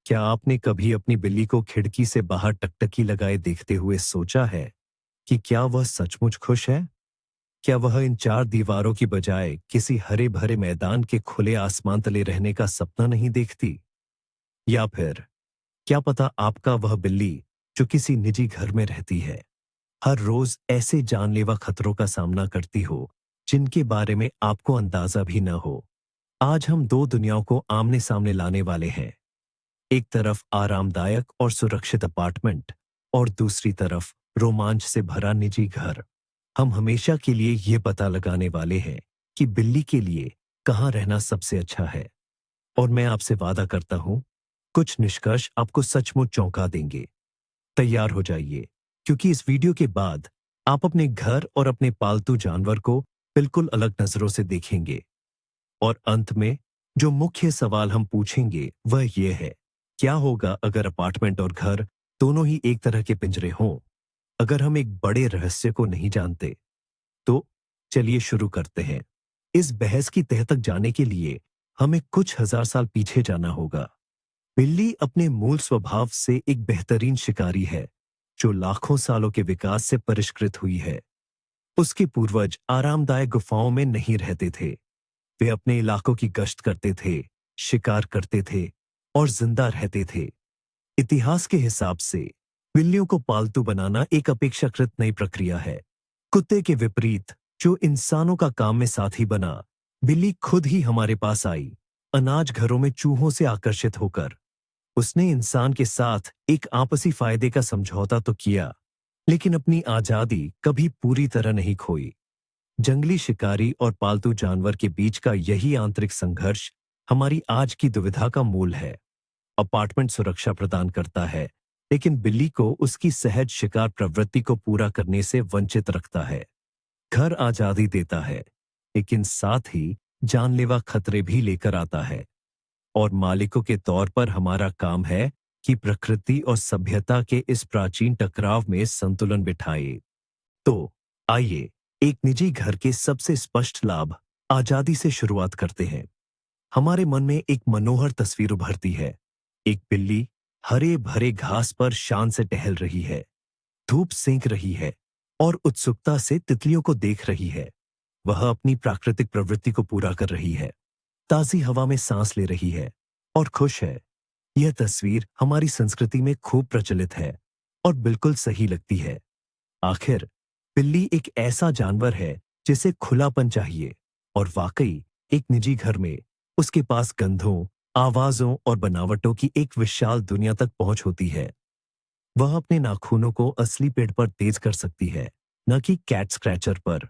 क्या आपने कभी अपनी बिल्ली को खिड़की से बाहर टकटकी लगाए देखते हुए सोचा है कि क्या वह सचमुच खुश है? क्या वह इन चार दीवारों की बजाय किसी हरे भरे मैदान के खुले आसमान तले रहने का सपना नहीं देखती? या फिर क्या पता आपका वह बिल्ली जो किसी निजी घर में रहती है, हर रोज ऐसे जानलेवा खतरों का सामना करती हो जिनके बारे में आपको अंदाजा भी न हो। आज हम दो दुनियाओं को आमने सामने लाने वाले हैं। एक तरफ आरामदायक और सुरक्षित अपार्टमेंट और दूसरी तरफ रोमांच से भरा निजी घर। हम हमेशा के लिए ये पता लगाने वाले हैं कि बिल्ली के लिए कहाँ रहना सबसे अच्छा है। और मैं आपसे वादा करता हूं, कुछ निष्कर्ष आपको सचमुच चौंका देंगे। तैयार हो जाइए, क्योंकि इस वीडियो के बाद आप अपने घर और अपने पालतू जानवर को बिल्कुल अलग नजरों से देखेंगे। और अंत में जो मुख्य सवाल हम पूछेंगे वह यह है, क्या होगा अगर अपार्टमेंट और घर दोनों ही एक तरह के पिंजरे हों? अगर हम एक बड़े रहस्य को नहीं जानते, तो चलिए शुरू करते हैं। इस बहस की तह तक जाने के लिए हमें कुछ हजार साल पीछे जाना होगा। बिल्ली अपने मूल स्वभाव से एक बेहतरीन शिकारी है, जो लाखों सालों के विकास से परिष्कृत हुई है। उसके पूर्वज आरामदायक गुफाओं में नहीं रहते थे। वे अपने इलाकों की गश्त करते थे, शिकार करते थे और जिंदा रहते थे। इतिहास के हिसाब से बिल्लियों को पालतू बनाना एक अपेक्षाकृत नई प्रक्रिया है। कुत्ते के विपरीत, जो इंसानों का काम में साथी बना, बिल्ली खुद ही हमारे पास आई, अनाज घरों में चूहों से आकर्षित होकर। उसने इंसान के साथ एक आपसी फायदे का समझौता तो किया, लेकिन अपनी आजादी कभी पूरी तरह नहीं खोई। जंगली शिकारी और पालतू जानवर के बीच का यही आंतरिक संघर्ष हमारी आज की दुविधा का मूल है। अपार्टमेंट सुरक्षा प्रदान करता है, लेकिन बिल्ली को उसकी सहज शिकार प्रवृत्ति को पूरा करने से वंचित रखता है। घर आजादी देता है, लेकिन साथ ही जानलेवा खतरे भी लेकर आता है। और मालिकों के तौर पर हमारा काम है कि प्रकृति और सभ्यता के इस प्राचीन टकराव में संतुलन बिठाए। तो आइए एक निजी घर के सबसे स्पष्ट लाभ, आजादी से शुरुआत करते हैं। हमारे मन में एक मनोहर तस्वीर उभरती है। एक बिल्ली हरे भरे घास पर शान से टहल रही है, धूप सेंक रही है और उत्सुकता से तितलियों को देख रही है। वह अपनी प्राकृतिक प्रवृत्ति को पूरा कर रही है, ताजी हवा में सांस ले रही है और खुश है। यह तस्वीर हमारी संस्कृति में खूब प्रचलित है और बिल्कुल सही लगती है। आखिर बिल्ली एक ऐसा जानवर है जिसे खुलापन चाहिए, और वाकई एक निजी घर में उसके पास गंधों, आवाजों और बनावटों की एक विशाल दुनिया तक पहुंच होती है। वह अपने नाखूनों को असली पेड़ पर तेज कर सकती है, न कि कैट स्क्रैचर पर।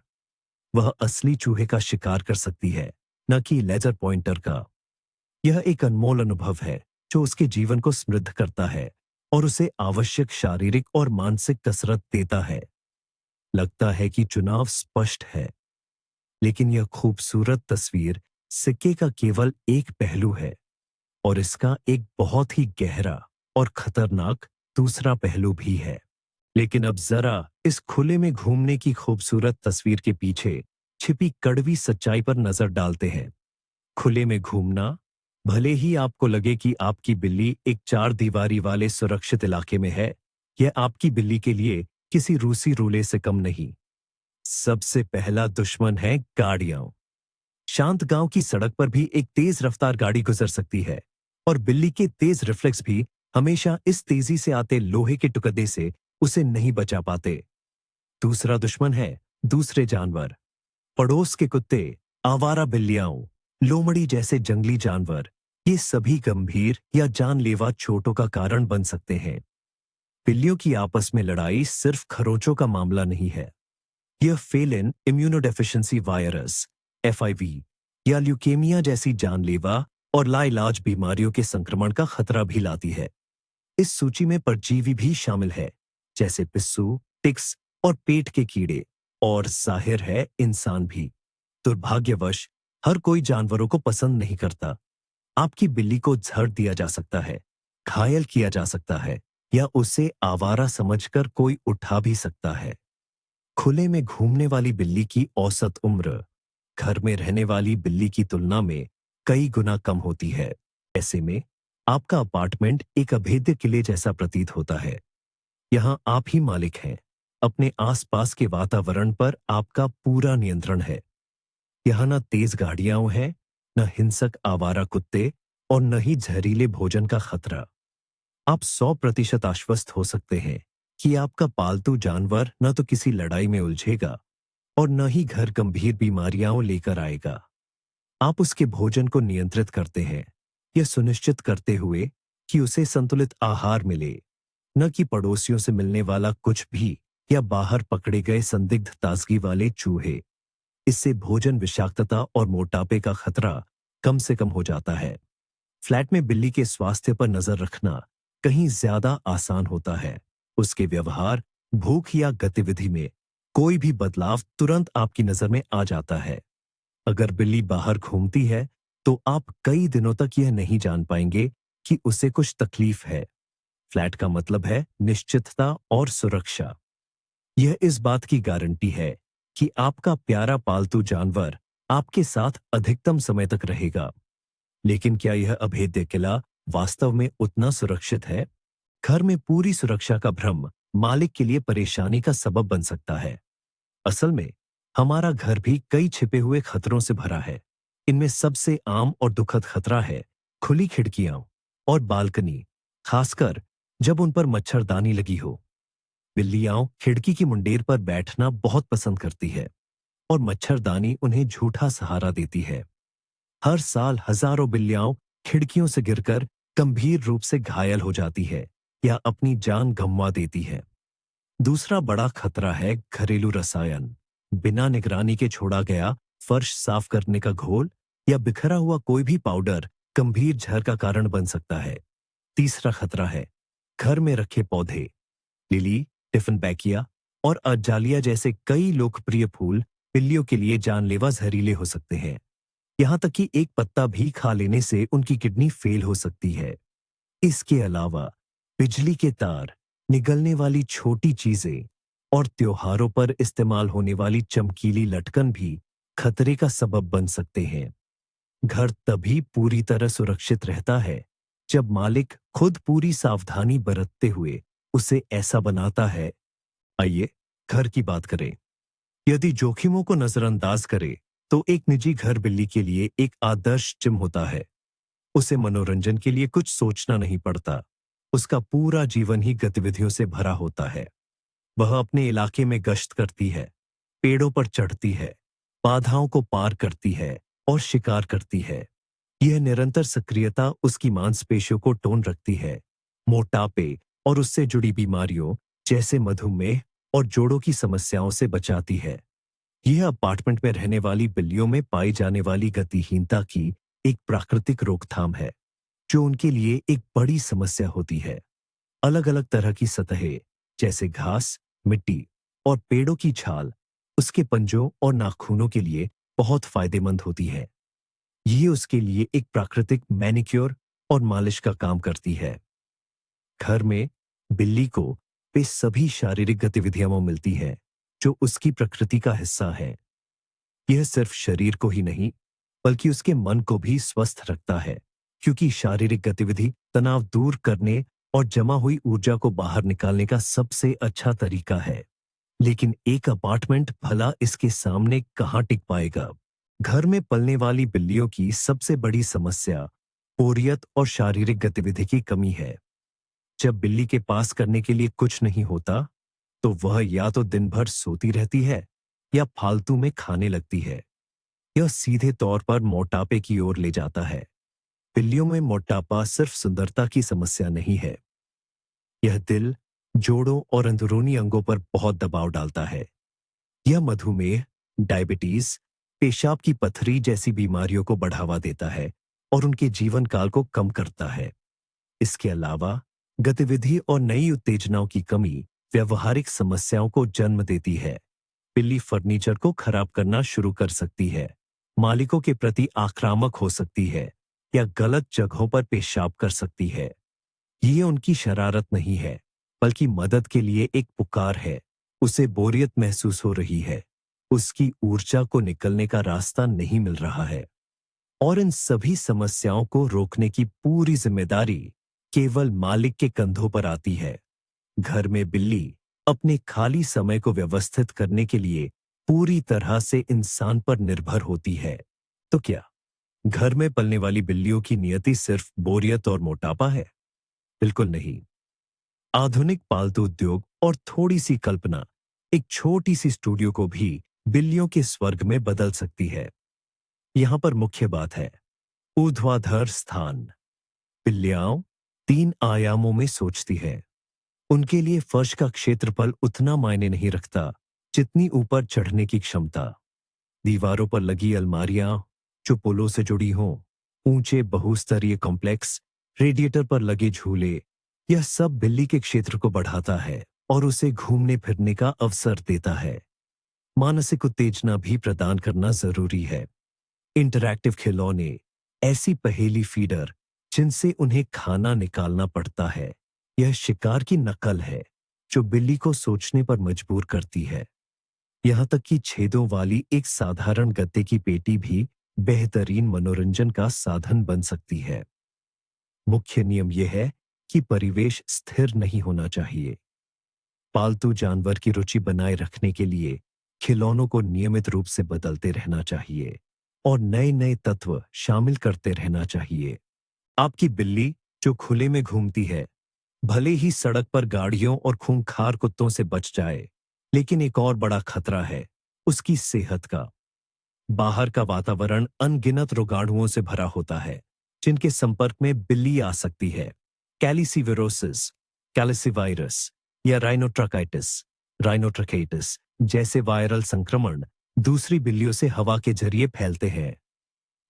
वह असली चूहे का शिकार कर सकती है, न कि लेजर पॉइंटर का। यह एक अनमोल अनुभव है जो उसके जीवन को समृद्ध करता है और उसे आवश्यक शारीरिक और मानसिक कसरत देता है। लगता है कि चुनाव स्पष्ट है, लेकिन यह खूबसूरत तस्वीर सिक्के का केवल एक पहलू है, और इसका एक बहुत ही गहरा और खतरनाक दूसरा पहलू भी है। लेकिन अब जरा इस खुले में घूमने की खूबसूरत तस्वीर के पीछे छिपी कड़वी सच्चाई पर नजर डालते हैं। खुले में घूमना, भले ही आपको लगे कि आपकी बिल्ली एक चार दीवारी वाले सुरक्षित इलाके में है, यह आपकी बिल्ली के लिए किसी रूसी रूले से कम नहीं। सबसे पहला दुश्मन है गाड़ियां। शांत गांव की सड़क पर भी एक तेज रफ्तार गाड़ी गुजर सकती है, और बिल्ली के तेज रिफ्लेक्स भी हमेशा इस तेजी से आते लोहे के टुकड़े से उसे नहीं बचा पाते। दूसरा दुश्मन है दूसरे जानवर। पड़ोस के कुत्ते, आवारा बिल्लियां, लोमड़ी जैसे जंगली जानवर, ये सभी गंभीर या जानलेवा चोटों का कारण बन सकते हैं। बिल्लियों की आपस में लड़ाई सिर्फ खरोंचों का मामला नहीं है। यह फेलिन इम्यूनोडेफिशिएंसी वायरस, एफआईवी, या ल्यूकेमिया जैसी जानलेवा और लाइलाज बीमारियों के संक्रमण का खतरा भी लाती है। इस सूची में परजीवी भी शामिल है, जैसे पिस्सू, टिक्स और पेट के कीड़े, और जाहिर है इंसान भी। दुर्भाग्यवश हर कोई जानवरों को पसंद नहीं करता। आपकी बिल्ली को झड़ दिया जा सकता है, घायल किया जा सकता है, या उसे आवारा समझकर कोई उठा भी सकता है। खुले में घूमने वाली बिल्ली की औसत उम्र घर में रहने वाली बिल्ली की तुलना में कई गुना कम होती है। ऐसे में आपका अपार्टमेंट एक अभेद्य किले जैसा प्रतीत होता है। यहाँ आप ही मालिक हैं। अपने आसपास के वातावरण पर आपका पूरा नियंत्रण है। यहाँ न तेज गाड़ियां हैं, न हिंसक आवारा कुत्ते और न ही जहरीले भोजन का खतरा। आप 100% आश्वस्त हो सकते हैं कि आपका पालतू जानवर न तो किसी लड़ाई में उलझेगा और न ही घर गंभीर बीमारियां लेकर आएगा। आप उसके भोजन को नियंत्रित करते हैं, यह सुनिश्चित करते हुए कि उसे संतुलित आहार मिले, न कि पड़ोसियों से मिलने वाला कुछ भी या बाहर पकड़े गए संदिग्ध ताजगी वाले चूहे। इससे भोजन विषाक्तता और मोटापे का खतरा कम से कम हो जाता है। फ्लैट में बिल्ली के स्वास्थ्य पर नजर रखना कहीं ज्यादा आसान होता है। उसके व्यवहार, भूख या गतिविधि में कोई भी बदलाव तुरंत आपकी नजर में आ जाता है। अगर बिल्ली बाहर घूमती है तो आप कई दिनों तक यह नहीं जान पाएंगे कि उसे कुछ तकलीफ है। फ्लैट का मतलब है निश्चितता और सुरक्षा। यह इस बात की गारंटी है कि आपका प्यारा पालतू जानवर आपके साथ अधिकतम समय तक रहेगा। लेकिन क्या यह अभेद्य किला वास्तव में उतना सुरक्षित है? घर में पूरी सुरक्षा का भ्रम मालिक के लिए परेशानी का सबब बन सकता है। असल में हमारा घर भी कई छिपे हुए खतरों से भरा है। इनमें सबसे आम और दुखद खतरा है खुली खिड़कियां और बालकनी, खासकर जब उन पर मच्छरदानी लगी हो। बिल्लियां खिड़की की मुंडेर पर बैठना बहुत पसंद करती है और मच्छरदानी उन्हें झूठा सहारा देती है। हर साल हजारों बिल्लियां खिड़कियों से गिरकर गंभीर रूप से घायल हो जाती है या अपनी जान गंवा देती है। दूसरा बड़ा खतरा है घरेलू रसायन। बिना निगरानी के छोड़ा गया फर्श साफ करने का घोल या बिखरा हुआ कोई भी पाउडर गंभीर जहर का कारण बन सकता है। तीसरा खतरा है घर में रखे पौधे। लिली, टिफिनबैकिया और अजालिया जैसे कई लोकप्रिय फूल बिल्लियों के लिए जानलेवा जहरीले हो सकते हैं। यहां तक कि एक पत्ता भी खा लेने से उनकी किडनी फेल हो सकती है। इसके अलावा बिजली के तार, निगलने वाली छोटी चीजें और त्योहारों पर इस्तेमाल होने वाली चमकीली लटकन भी खतरे का सबब बन सकते हैं। घर तभी पूरी तरह सुरक्षित रहता है जब मालिक खुद पूरी सावधानी बरतते हुए उसे ऐसा बनाता है। आइए घर की बात करें। यदि जोखिमों को नजरअंदाज करें तो एक निजी घर बिल्ली के लिए एक आदर्श जिम होता है। उसे मनोरंजन के लिए कुछ सोचना नहीं पड़ता। उसका पूरा जीवन ही गतिविधियों से भरा होता है। वह अपने इलाके में गश्त करती है, पेड़ों पर चढ़ती है, बाधाओं को पार करती है और शिकार करती है। यह निरंतर सक्रियता उसकी मांसपेशियों को टोन रखती है, मोटापे और उससे जुड़ी बीमारियों जैसे मधुमेह और जोड़ों की समस्याओं से बचाती है। यह अपार्टमेंट में रहने वाली बिल्लियों में पाई जाने वाली गतिहीनता की एक प्राकृतिक रोकथाम है, जो उनके लिए एक बड़ी समस्या होती है। अलग अलग तरह की सतहें जैसे घास, मिट्टी और पेड़ों की छाल उसके पंजों और नाखूनों के लिए बहुत फायदेमंद होती है। ये उसके लिए एक प्राकृतिक मैनिक्योर और मालिश का काम करती है। घर में बिल्ली को वे सभी शारीरिक गतिविधियां मिलती हैं जो उसकी प्रकृति का हिस्सा है। यह सिर्फ शरीर को ही नहीं बल्कि उसके मन को भी स्वस्थ रखता है, क्योंकि शारीरिक गतिविधि तनाव दूर करने और जमा हुई ऊर्जा को बाहर निकालने का सबसे अच्छा तरीका है। लेकिन एक अपार्टमेंट भला इसके सामने कहाँ टिक पाएगा? घर में पलने वाली बिल्लियों की सबसे बड़ी समस्या बोरियत और शारीरिक गतिविधि की कमी है। जब बिल्ली के पास करने के लिए कुछ नहीं होता, तो वह या तो दिन भर सोती रहती है या फालतू में खाने लगती है। यह सीधे तौर पर मोटापे की ओर ले जाता है। बिल्लियों में मोटापा सिर्फ सुंदरता की समस्या नहीं है। यह दिल, जोड़ों और अंदरूनी अंगों पर बहुत दबाव डालता है। यह मधुमेह, डायबिटीज, पेशाब की पथरी जैसी बीमारियों को बढ़ावा देता है और उनके जीवन काल को कम करता है। इसके अलावा गतिविधि और नई उत्तेजनाओं की कमी व्यवहारिक समस्याओं को जन्म देती है। बिल्ली फर्नीचर को खराब करना शुरू कर सकती है, मालिकों के प्रति आक्रामक हो सकती है या गलत जगहों पर पेशाब कर सकती है। ये उनकी शरारत नहीं है, बल्कि मदद के लिए एक पुकार है। उसे बोरियत महसूस हो रही है, उसकी ऊर्जा को निकलने का रास्ता नहीं मिल रहा है। और इन सभी समस्याओं को रोकने की पूरी जिम्मेदारी केवल मालिक के कंधों पर आती है। घर में बिल्ली अपने खाली समय को व्यवस्थित करने के लिए पूरी तरह से इंसान पर निर्भर होती है। तो क्या घर में पलने वाली बिल्लियों की नियति सिर्फ बोरियत और मोटापा है? बिल्कुल नहीं। आधुनिक पालतू उद्योग और थोड़ी सी कल्पना एक छोटी सी स्टूडियो को भी बिल्लियों के स्वर्ग में बदल सकती है। यहां पर मुख्य बात है ऊर्ध्वाधर स्थान। बिल्लियां 3 आयामों में सोचती है। उनके लिए फर्श का क्षेत्रफल उतना मायने नहीं रखता जितनी ऊपर चढ़ने की क्षमता। दीवारों पर लगी अलमारियां जो पुलों से जुड़ी हों, ऊंचे बहुस्तरीय कॉम्प्लेक्स, रेडिएटर पर लगे झूले, यह सब बिल्ली के क्षेत्र को बढ़ाता है और उसे घूमने फिरने का अवसर देता है। मानसिक उत्तेजना भी प्रदान करना जरूरी है। इंटरैक्टिव खिलौने, ऐसी पहेली फीडर जिनसे उन्हें खाना निकालना पड़ता है, यह शिकार की नकल है जो बिल्ली को सोचने पर मजबूर करती है। यहां तक कि छेदों वाली एक साधारण गत्ते की पेटी भी बेहतरीन मनोरंजन का साधन बन सकती है। मुख्य नियम यह है कि परिवेश स्थिर नहीं होना चाहिए। पालतू जानवर की रुचि बनाए रखने के लिए खिलौनों को नियमित रूप से बदलते रहना चाहिए और नए नए तत्व शामिल करते रहना चाहिए। आपकी बिल्ली जो खुले में घूमती है, भले ही सड़क पर गाड़ियों और खूंखार कुत्तों से बच जाए, लेकिन एक और बड़ा खतरा है उसकी सेहत का। बाहर का वातावरण अनगिनत रोगाणुओं से भरा होता है जिनके संपर्क में बिल्ली आ सकती है। कैलिसीविरोसिस, कैलिसीवायरस या राइनोट्रकाइटिस जैसे वायरल संक्रमण दूसरी बिल्लियों से हवा के जरिए फैलते हैं।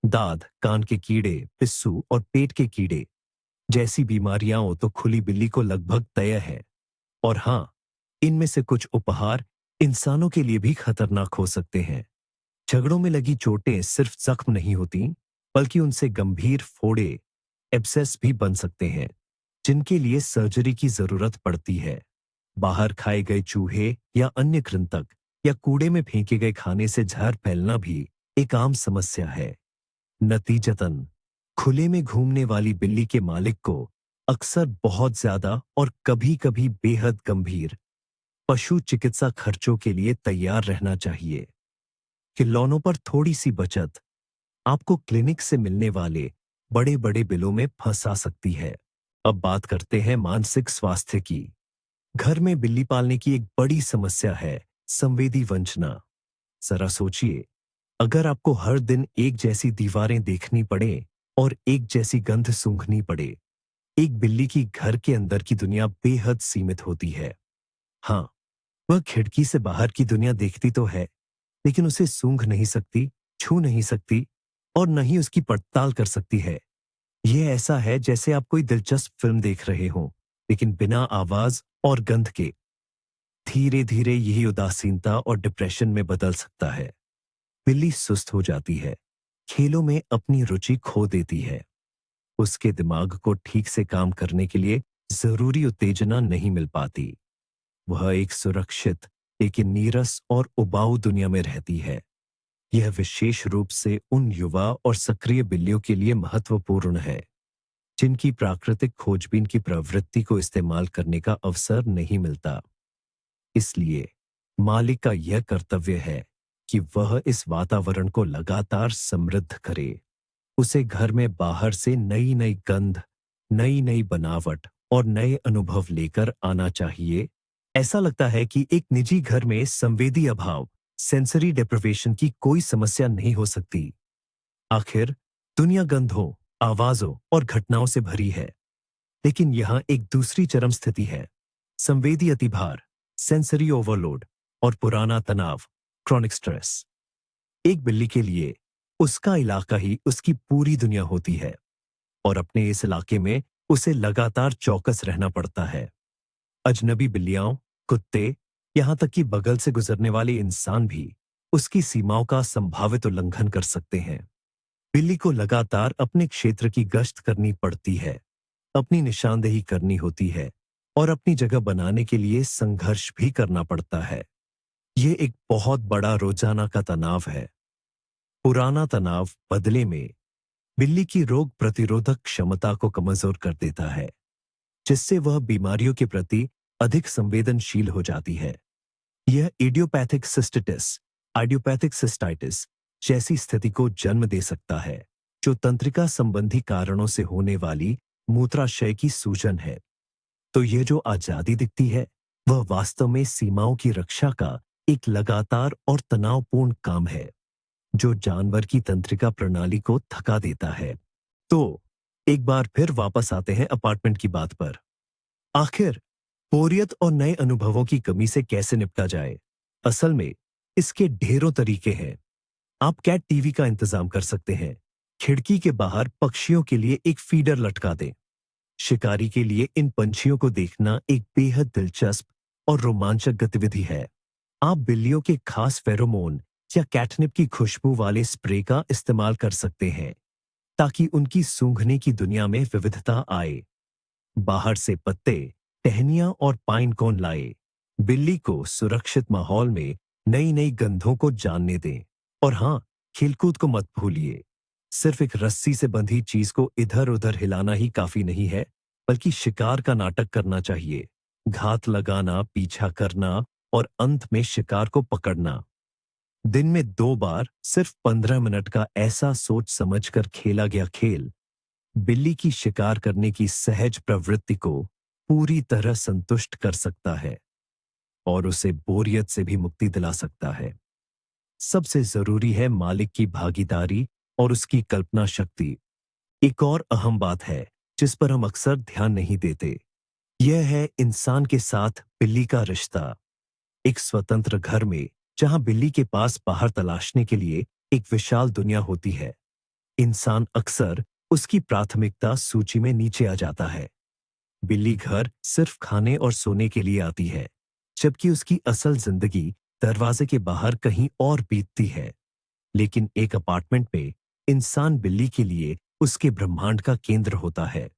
दाद, कान के कीड़े, पिस्सू और पेट के कीड़े जैसी बीमारियां हो तो खुली बिल्ली को लगभग तय है। और हां, इनमें से कुछ उपहार इंसानों के लिए भी खतरनाक हो सकते हैं। झगड़ों में लगी चोटें सिर्फ जख्म नहीं होती, बल्कि उनसे गंभीर फोड़े, एब्सेस भी बन सकते हैं, जिनके लिए सर्जरी की जरूरत पड़ती है। बाहर खाए गए चूहे या अन्य कृंतक या कूड़े में फेंके गए खाने से जहर फैलना भी एक आम समस्या है। नतीजतन खुले में घूमने वाली बिल्ली के मालिक को अक्सर बहुत ज्यादा और कभी-कभी बेहद गंभीर पशु चिकित्सा खर्चों के लिए तैयार रहना चाहिए। खिलौनों पर थोड़ी सी बचत आपको क्लिनिक से मिलने वाले बड़े बड़े बिलों में फंसा सकती है। अब बात करते हैं मानसिक स्वास्थ्य की। घर में बिल्ली पालने की एक बड़ी समस्या है संवेदी वंचना। जरा सोचिए, अगर आपको हर दिन एक जैसी दीवारें देखनी पड़े और एक जैसी गंध सूंघनी पड़े। एक बिल्ली की घर के अंदर की दुनिया बेहद सीमित होती है। हाँ, वह खिड़की से बाहर की दुनिया देखती तो है, लेकिन उसे सूंघ नहीं सकती, छू नहीं सकती और न ही उसकी पड़ताल कर सकती है। यह ऐसा है जैसे आप कोई दिलचस्प फिल्म देख रहे हो, लेकिन बिना आवाज और गंध के। धीरे धीरे यही उदासीनता और डिप्रेशन में बदल सकता है। बिल्ली सुस्त हो जाती है, खेलों में अपनी रुचि खो देती है। उसके दिमाग को ठीक से काम करने के लिए जरूरी उत्तेजना नहीं मिल पाती। वह एक सुरक्षित लेकिन नीरस और उबाऊ दुनिया में रहती है। यह विशेष रूप से उन युवा और सक्रिय बिल्लियों के लिए महत्वपूर्ण है जिनकी प्राकृतिक खोजबीन की प्रवृत्ति को इस्तेमाल करने का अवसर नहीं मिलता। इसलिए मालिक का यह कर्तव्य है कि वह इस वातावरण को लगातार समृद्ध करे। उसे घर में बाहर से नई नई गंध, नई नई बनावट और नए अनुभव लेकर आना चाहिए। ऐसा लगता है कि एक निजी घर में संवेदी अभाव, सेंसरी डेप्रिवेशन की कोई समस्या नहीं हो सकती। आखिर दुनिया गंधों, आवाजों और घटनाओं से भरी है। लेकिन यहां एक दूसरी चरम स्थिति है, संवेदी अतिभार, सेंसरी ओवरलोड और पुराना तनाव, क्रॉनिक स्ट्रेस। एक बिल्ली के लिए उसका इलाका ही उसकी पूरी दुनिया होती है और अपने इस इलाके में उसे लगातार चौकस रहना पड़ता है। अजनबी बिल्लियां, कुत्ते, यहां तक कि बगल से गुजरने वाले इंसान भी उसकी सीमाओं का संभावित उल्लंघन कर सकते हैं। बिल्ली को लगातार अपने क्षेत्र की गश्त करनी पड़ती है, अपनी निशानदेही करनी होती है और अपनी जगह बनाने के लिए संघर्ष भी करना पड़ता है। यह एक बहुत बड़ा रोजाना का तनाव है। पुराना तनाव बदले में बिल्ली की रोग प्रतिरोधक क्षमता को कमजोर कर देता है, जिससे वह बीमारियों के प्रति अधिक संवेदनशील हो जाती है। यह आइडियोपैथिक सिस्टाइटिस जैसी स्थिति को जन्म दे सकता है, जो तंत्रिका संबंधी कारणों से होने वाली मूत्राशय की सूजन है। तो यह जो आजादी दिखती है, वह वास्तव में सीमाओं की रक्षा का एक लगातार और तनावपूर्ण काम है, जो जानवर की तंत्रिका प्रणाली को थका देता है। तो एक बार फिर वापस आते हैं अपार्टमेंट की बात पर। आखिर बोरियत और नए अनुभवों की कमी से कैसे निपटा जाए? असल में इसके ढेरों तरीके हैं। आप कैट टीवी का इंतजाम कर सकते हैं। खिड़की के बाहर पक्षियों के लिए एक फीडर लटका दें। शिकारी के लिए इन पंछियों को देखना एक बेहद दिलचस्प और रोमांचक गतिविधि है। आप बिल्लियों के खास फेरोमोन या कैटनिप की खुशबू वाले स्प्रे का इस्तेमाल कर सकते हैं, ताकि उनकी सूंघने की दुनिया में विविधता आए। बाहर से पत्ते, टहनियां और पाइन कोन लाए। बिल्ली को सुरक्षित माहौल में नई नई गंधों को जानने दें। और हाँ, खेलकूद को मत भूलिए। सिर्फ एक रस्सी से बंधी चीज को इधर उधर हिलाना ही काफी नहीं है, बल्कि शिकार का नाटक करना चाहिए। घात लगाना, पीछा करना और अंत में शिकार को पकड़ना। दिन में 2 बार सिर्फ 15 मिनट का ऐसा सोच समझकर खेला गया खेल बिल्ली की शिकार करने की सहज प्रवृत्ति को पूरी तरह संतुष्ट कर सकता है और उसे बोरियत से भी मुक्ति दिला सकता है। सबसे जरूरी है मालिक की भागीदारी और उसकी कल्पना शक्ति। एक और अहम बात है जिस पर हम अक्सर ध्यान नहीं देते। यह है इंसान के साथ बिल्ली का रिश्ता। एक स्वतंत्र घर में जहां बिल्ली के पास बाहर तलाशने के लिए एक विशाल दुनिया होती है, इंसान अक्सर उसकी प्राथमिकता सूची में नीचे आ जाता है। बिल्ली घर सिर्फ खाने और सोने के लिए आती है, जबकि उसकी असल जिंदगी दरवाजे के बाहर कहीं और बीतती है। लेकिन एक अपार्टमेंट में इंसान बिल्ली के लिए उसके ब्रह्मांड का केंद्र होता है।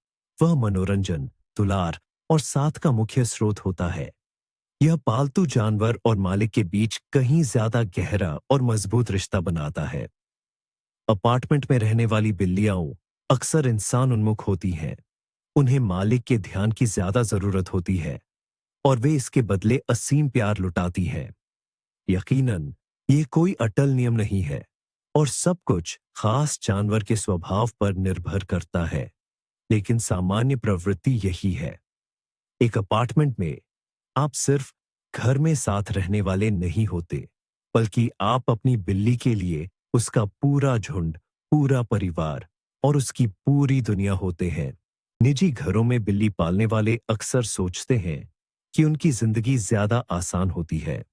वह मनोरंजन, दुलार और साथ का मुख्य स्रोत होता है। यह पालतू जानवर और मालिक के बीच कहीं ज्यादा गहरा और मजबूत रिश्ता बनाता है। अपार्टमेंट में रहने वाली बिल्लियां अक्सर इंसान उन्मुख होती हैं। उन्हें मालिक के ध्यान की ज्यादा जरूरत होती है और वे इसके बदले असीम प्यार लुटाती हैं। यकीनन ये कोई अटल नियम नहीं है और सब कुछ खास जानवर के स्वभाव पर निर्भर करता है, लेकिन सामान्य प्रवृत्ति यही है। एक अपार्टमेंट में आप सिर्फ घर में साथ रहने वाले नहीं होते, बल्कि आप अपनी बिल्ली के लिए उसका पूरा झुंड, पूरा परिवार और उसकी पूरी दुनिया होते हैं। निजी घरों में बिल्ली पालने वाले अक्सर सोचते हैं कि उनकी जिंदगी ज्यादा आसान होती है।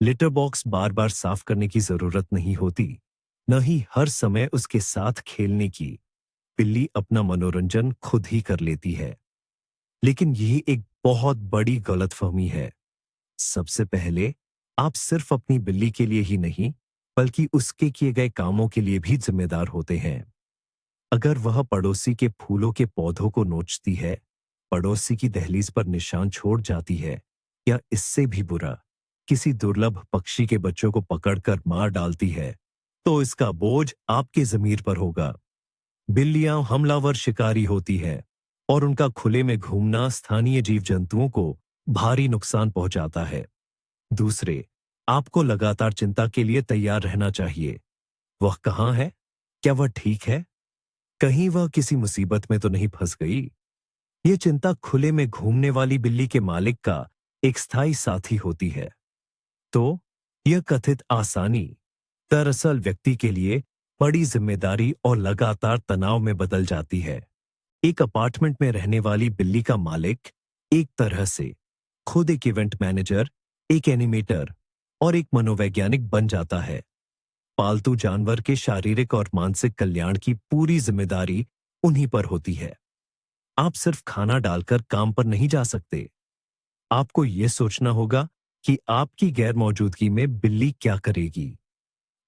लिटर बॉक्स बार बार साफ करने की जरूरत नहीं होती, न ही हर समय उसके साथ खेलने की। बिल्ली अपना मनोरंजन खुद ही कर लेती है। लेकिन यही एक बहुत बड़ी गलतफहमी है। सबसे पहले आप सिर्फ अपनी बिल्ली के लिए ही नहीं, बल्कि उसके किए गए कामों के लिए भी जिम्मेदार होते हैं। अगर वह पड़ोसी के फूलों के पौधों को नोचती है, पड़ोसी की दहलीज पर निशान छोड़ जाती है, या इससे भी बुरा, किसी दुर्लभ पक्षी के बच्चों को पकड़कर मार डालती है, तो इसका बोझ आपके जमीर पर होगा। बिल्लियां हमलावर शिकारी होती है और उनका खुले में घूमना स्थानीय जीव जंतुओं को भारी नुकसान पहुंचाता है। दूसरे, आपको लगातार चिंता के लिए तैयार रहना चाहिए। वह कहाँ है? क्या वह ठीक है? कहीं वह किसी मुसीबत में तो नहीं फंस गई? ये चिंता खुले में घूमने वाली बिल्ली के मालिक का एक स्थायी साथी होती है। तो यह कथित आसानी दरअसल व्यक्ति के लिए बड़ी जिम्मेदारी और लगातार तनाव में बदल जाती है। एक अपार्टमेंट में रहने वाली बिल्ली का मालिक एक तरह से खुद एक इवेंट मैनेजर, एक एनिमेटर और एक मनोवैज्ञानिक बन जाता है। पालतू जानवर के शारीरिक और मानसिक कल्याण की पूरी जिम्मेदारी उन्हीं पर होती है। आप सिर्फ खाना डालकर काम पर नहीं जा सकते। आपको यह सोचना होगा कि आपकी गैर मौजूदगी में बिल्ली क्या करेगी।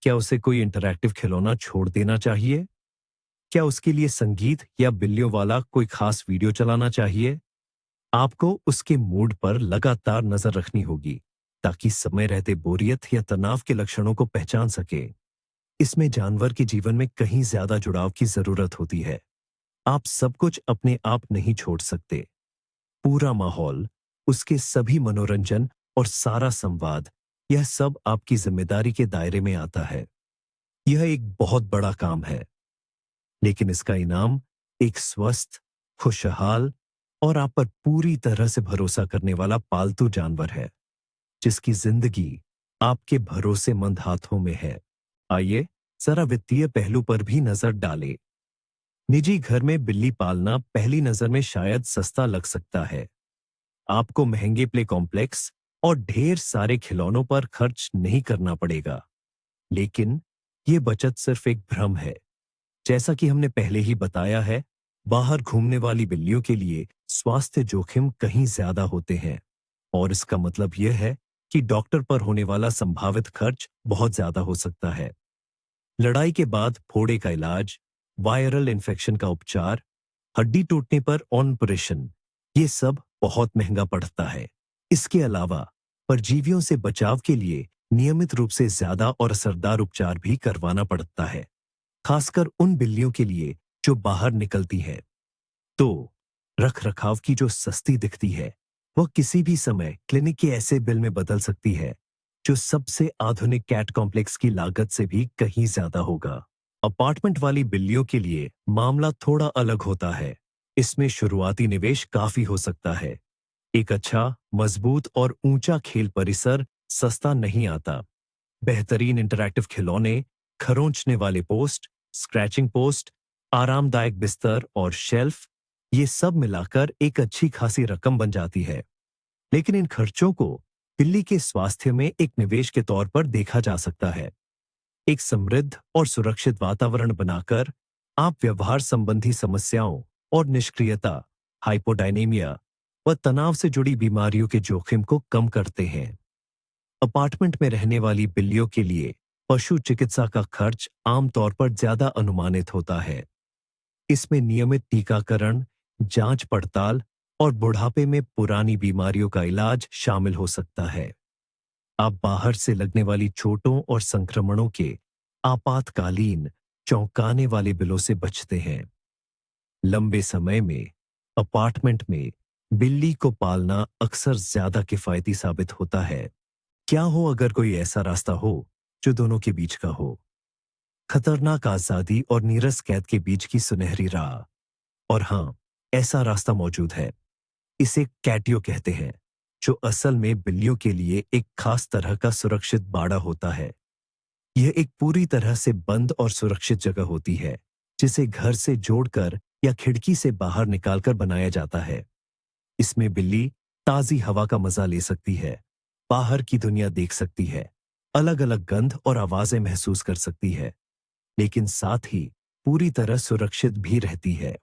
क्या उसे कोई इंटरैक्टिव खिलौना छोड़ देना चाहिए? क्या उसके लिए संगीत या बिल्लियों वाला कोई खास वीडियो चलाना चाहिए? आपको उसके मूड पर लगातार नजर रखनी होगी, ताकि समय रहते बोरियत या तनाव के लक्षणों को पहचान सके। इसमें जानवर के जीवन में कहीं ज्यादा जुड़ाव की जरूरत होती है। आप सब कुछ अपने आप नहीं छोड़ सकते। पूरा माहौल, उसके सभी मनोरंजन और सारा संवाद, यह सब आपकी जिम्मेदारी के दायरे में आता है। यह एक बहुत बड़ा काम है, लेकिन इसका इनाम एक स्वस्थ, खुशहाल और आप पर पूरी तरह से भरोसा करने वाला पालतू जानवर है, जिसकी जिंदगी आपके भरोसेमंद हाथों में है। आइए जरा वित्तीय पहलू पर भी नजर डालें। निजी घर में बिल्ली पालना पहली नजर में शायद सस्ता लग सकता है। आपको महंगे प्ले कॉम्प्लेक्स और ढेर सारे खिलौनों पर खर्च नहीं करना पड़ेगा, लेकिन यह बचत सिर्फ एक भ्रम है। जैसा कि हमने पहले ही बताया है, बाहर घूमने वाली बिल्लियों के लिए स्वास्थ्य जोखिम कहीं ज्यादा होते हैं, और इसका मतलब यह है कि डॉक्टर पर होने वाला संभावित खर्च बहुत ज्यादा हो सकता है। लड़ाई के बाद फोड़े का इलाज, वायरल इन्फेक्शन का उपचार, हड्डी टूटने पर ऑपरेशन, ये सब बहुत महंगा पड़ता है। इसके अलावा परजीवियों से बचाव के लिए नियमित रूप से ज्यादा और असरदार उपचार भी करवाना पड़ता है, खासकर उन बिल्लियों के लिए जो बाहर निकलती हैं। तो रखरखाव की जो सस्ती दिखती है, वह किसी भी समय क्लिनिक के ऐसे बिल में बदल सकती है, जो सबसे आधुनिक कैट कॉम्प्लेक्स की लागत से भी कहीं ज्यादा होगा। अपार्टमेंट वाली बिल्लियों के लिए मामला थोड़ा अलग होता है। इसमें शुरुआती निवेश काफी हो सकता है। एक अच्छा, मजबूत और ऊंचा खेल परिसर सस्ता नहीं आता। बेहतरीन इंटरैक्टिव खिलौने, खरोंचने वाले पोस्ट, स्क्रैचिंग पोस्ट, आरामदायक बिस्तर और शेल्फ, ये सब मिलाकर एक अच्छी खासी रकम बन जाती है। लेकिन इन खर्चों को बिल्ली के स्वास्थ्य में एक निवेश के तौर पर देखा जा सकता है। एक समृद्ध और सुरक्षित वातावरण बनाकर आप व्यवहार संबंधी समस्याओं और निष्क्रियता, हाइपोडायनेमिया व तनाव से जुड़ी बीमारियों के जोखिम को कम करते हैं। अपार्टमेंट में रहने वाली बिल्लियों के लिए पशु चिकित्सा का खर्च आमतौर पर ज्यादा अनुमानित होता है। इसमें नियमित टीकाकरण, जांच पड़ताल और बुढ़ापे में पुरानी बीमारियों का इलाज शामिल हो सकता है। आप बाहर से लगने वाली चोटों और संक्रमणों के आपातकालीन, चौंकाने वाले बिलों से बचते हैं। लंबे समय में अपार्टमेंट में बिल्ली को पालना अक्सर ज्यादा किफायती साबित होता है। क्या हो अगर कोई ऐसा रास्ता हो जो दोनों के बीच का हो? खतरनाक आजादी और नीरस कैद के बीच की सुनहरी राह। और हां, ऐसा रास्ता मौजूद है। इसे कैटियो कहते हैं, जो असल में बिल्लियों के लिए एक खास तरह का सुरक्षित बाड़ा होता है। यह एक पूरी तरह से बंद और सुरक्षित जगह होती है, जिसे घर से जोड़कर या खिड़की से बाहर निकालकर बनाया जाता है। इसमें बिल्ली ताजी हवा का मजा ले सकती है, बाहर की दुनिया देख सकती है, अलग अलग गंध और आवाजें महसूस कर सकती है, लेकिन साथ ही पूरी तरह सुरक्षित भी रहती है।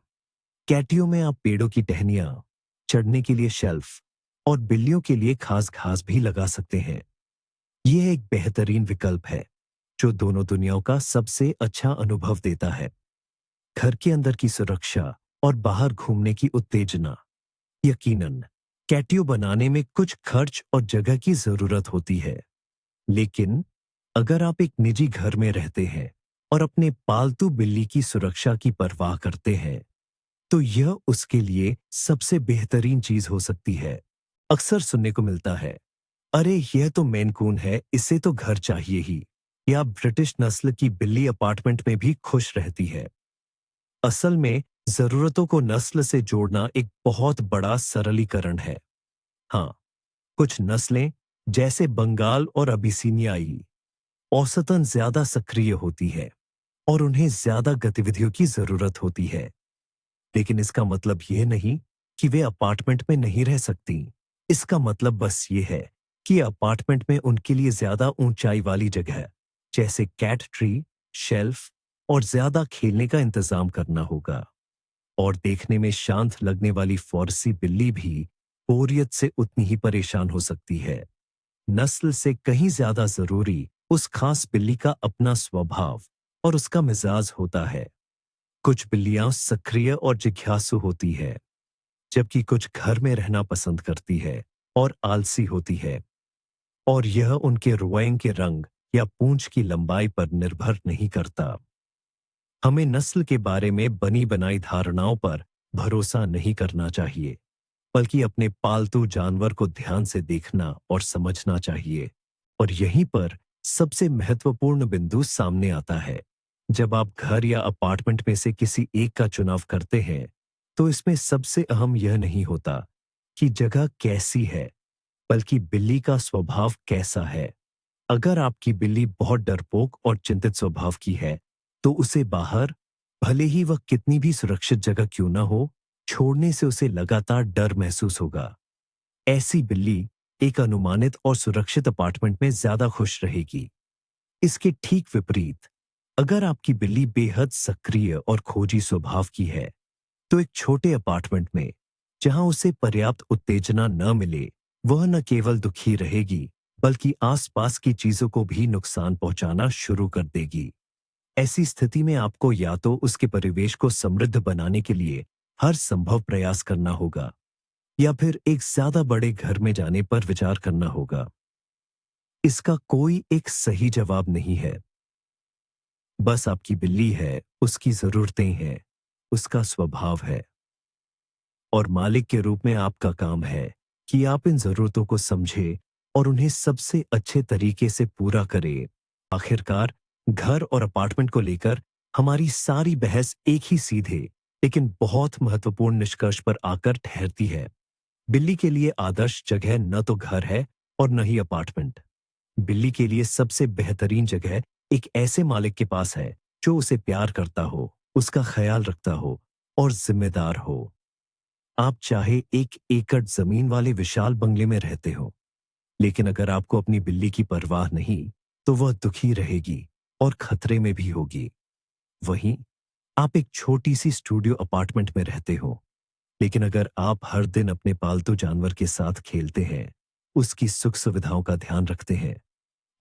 कैटियो में आप पेड़ों की टहनियां, चढ़ने के लिए शेल्फ और बिल्लियों के लिए खास घास भी लगा सकते हैं। यह एक बेहतरीन विकल्प है, जो दोनों दुनियाओं का सबसे अच्छा अनुभव देता है। घर के अंदर की सुरक्षा और बाहर घूमने की उत्तेजना। यकीनन कैटियो बनाने में कुछ खर्च और जगह की जरूरत होती है, लेकिन अगर आप एक निजी घर में रहते हैं और अपने पालतू बिल्ली की सुरक्षा की परवाह करते हैं, तो यह उसके लिए सबसे बेहतरीन चीज हो सकती है। अक्सर सुनने को मिलता है, अरे यह तो मेन कून है, इसे तो घर चाहिए ही, या ब्रिटिश नस्ल की बिल्ली अपार्टमेंट में भी खुश रहती है। असल में जरूरतों को नस्ल से जोड़ना एक बहुत बड़ा सरलीकरण है। हाँ, कुछ नस्लें जैसे बंगाल और अबिसिनियाई औसतन ज्यादा सक्रिय होती है और उन्हें ज्यादा गतिविधियों की जरूरत होती है, लेकिन इसका मतलब यह नहीं कि वे अपार्टमेंट में नहीं रह सकती। इसका मतलब बस ये है कि अपार्टमेंट में उनके लिए ज्यादा ऊंचाई वाली जगह, जैसे कैट ट्री, शेल्फ और ज्यादा खेलने का इंतजाम करना होगा। और देखने में शांत लगने वाली फॉरसी बिल्ली भी बोरियत से उतनी ही परेशान हो सकती है। नस्ल से कहीं ज्यादा जरूरी उस खास बिल्ली का अपना स्वभाव और उसका मिजाज होता है। कुछ बिल्लियां सक्रिय और जिज्ञासु होती है, जबकि कुछ घर में रहना पसंद करती है और आलसी होती है। और यह उनके रोएं के रंग या पूंछ की लंबाई पर निर्भर नहीं करता। हमें नस्ल के बारे में बनी बनाई धारणाओं पर भरोसा नहीं करना चाहिए, बल्कि अपने पालतू जानवर को ध्यान से देखना और समझना चाहिए। और यहीं पर सबसे महत्वपूर्ण बिंदु सामने आता है। जब आप घर या अपार्टमेंट में से किसी एक का चुनाव करते हैं, तो इसमें सबसे अहम यह नहीं होता कि जगह कैसी है, बल्कि बिल्ली का स्वभाव कैसा है। अगर आपकी बिल्ली बहुत डरपोक और चिंतित स्वभाव की है, तो उसे बाहर, भले ही वह कितनी भी सुरक्षित जगह क्यों ना हो, छोड़ने से उसे लगातार डर महसूस होगा। ऐसी बिल्ली एक अनुमानित और सुरक्षित अपार्टमेंट में ज्यादा खुश रहेगी। इसके ठीक विपरीत, अगर आपकी बिल्ली बेहद सक्रिय और खोजी स्वभाव की है, तो एक छोटे अपार्टमेंट में, जहां उसे पर्याप्त उत्तेजना न मिले, वह न केवल दुखी रहेगी, बल्कि आसपास की चीजों को भी नुकसान पहुंचाना शुरू कर देगी। ऐसी स्थिति में आपको या तो उसके परिवेश को समृद्ध बनाने के लिए हर संभव प्रयास करना होगा, या फिर एक ज्यादा बड़े घर में जाने पर विचार करना होगा। इसका कोई एक सही जवाब नहीं है। बस आपकी बिल्ली है, उसकी जरूरतें हैं, उसका स्वभाव है, और मालिक के रूप में आपका काम है कि आप इन जरूरतों को समझें और उन्हें सबसे अच्छे तरीके से पूरा करें। आखिरकार, घर और अपार्टमेंट को लेकर हमारी सारी बहस एक ही सीधे लेकिन बहुत महत्वपूर्ण निष्कर्ष पर आकर ठहरती है। बिल्ली के लिए आदर्श जगह न तो घर है और न ही अपार्टमेंट। बिल्ली के लिए सबसे बेहतरीन जगह एक ऐसे मालिक के पास है जो उसे प्यार करता हो, उसका ख्याल रखता हो और जिम्मेदार हो। आप चाहे 1 एकड़ जमीन वाले विशाल बंगले में रहते हो, लेकिन अगर आपको अपनी बिल्ली की परवाह नहीं, तो वह दुखी रहेगी और खतरे में भी होगी। वहीं आप एक छोटी सी स्टूडियो अपार्टमेंट में रहते हो, लेकिन अगर आप हर दिन अपने पालतू जानवर के साथ खेलते हैं, उसकी सुख सुविधाओं का ध्यान रखते हैं,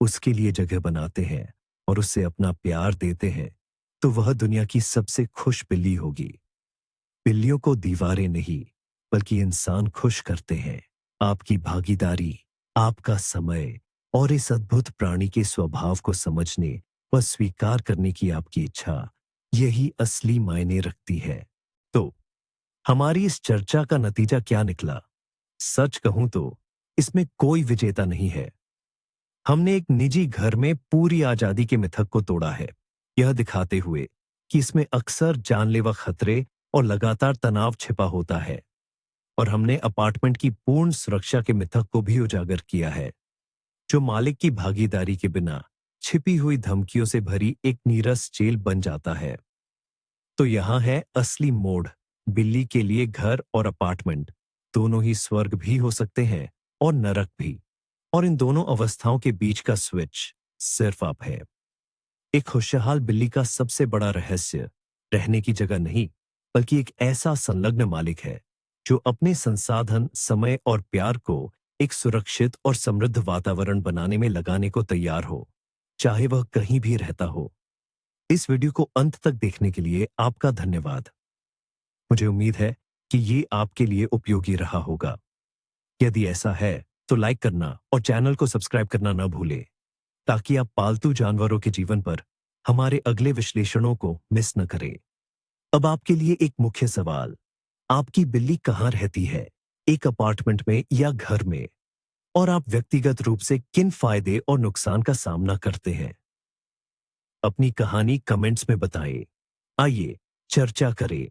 उसके लिए जगह बनाते हैं और उसे अपना प्यार देते हैं, तो वह दुनिया की सबसे खुश बिल्ली होगी। बिल्लियों को दीवारें नहीं, बल्कि इंसान खुश करते हैं। आपकी भागीदारी, आपका समय और इस अद्भुत प्राणी के स्वभाव को समझने व स्वीकार करने की आपकी इच्छा, यही असली मायने रखती है। तो हमारी इस चर्चा का नतीजा क्या निकला? सच कहूं तो इसमें कोई विजेता नहीं है। हमने एक निजी घर में पूरी आजादी के मिथक को तोड़ा है, यह दिखाते हुए कि इसमें अक्सर जानलेवा खतरे और लगातार तनाव छिपा होता है। और हमने अपार्टमेंट की पूर्ण सुरक्षा के मिथक को भी उजागर किया है, जो मालिक की भागीदारी के बिना छिपी हुई धमकियों से भरी एक नीरस जेल बन जाता है। तो यहां है असली मोड़। बिल्ली के लिए घर और अपार्टमेंट दोनों ही स्वर्ग भी हो सकते हैं और नरक भी। और इन दोनों अवस्थाओं के बीच का स्विच सिर्फ आप है। एक खुशहाल बिल्ली का सबसे बड़ा रहस्य रहने की जगह नहीं, बल्कि एक ऐसा संलग्न मालिक है जो अपने संसाधन, समय और प्यार को एक सुरक्षित और समृद्ध वातावरण बनाने में लगाने को तैयार हो, चाहे वह कहीं भी रहता हो। इस वीडियो को अंत तक देखने के लिए आपका धन्यवाद। मुझे उम्मीद है कि ये आपके लिए उपयोगी रहा होगा। यदि ऐसा है, तो लाइक करना और चैनल को सब्सक्राइब करना न भूलें, ताकि आप पालतू जानवरों के जीवन पर हमारे अगले विश्लेषणों को मिस न करें। अब आपके लिए एक मुख्य सवाल, आपकी बिल्ली कहाँ रहती है, एक अपार्टमेंट में या घर में? और आप व्यक्तिगत रूप से किन फायदे और नुकसान का सामना करते हैं? अपनी कहानी कमेंट्स में बताएं। आइए चर्चा करें।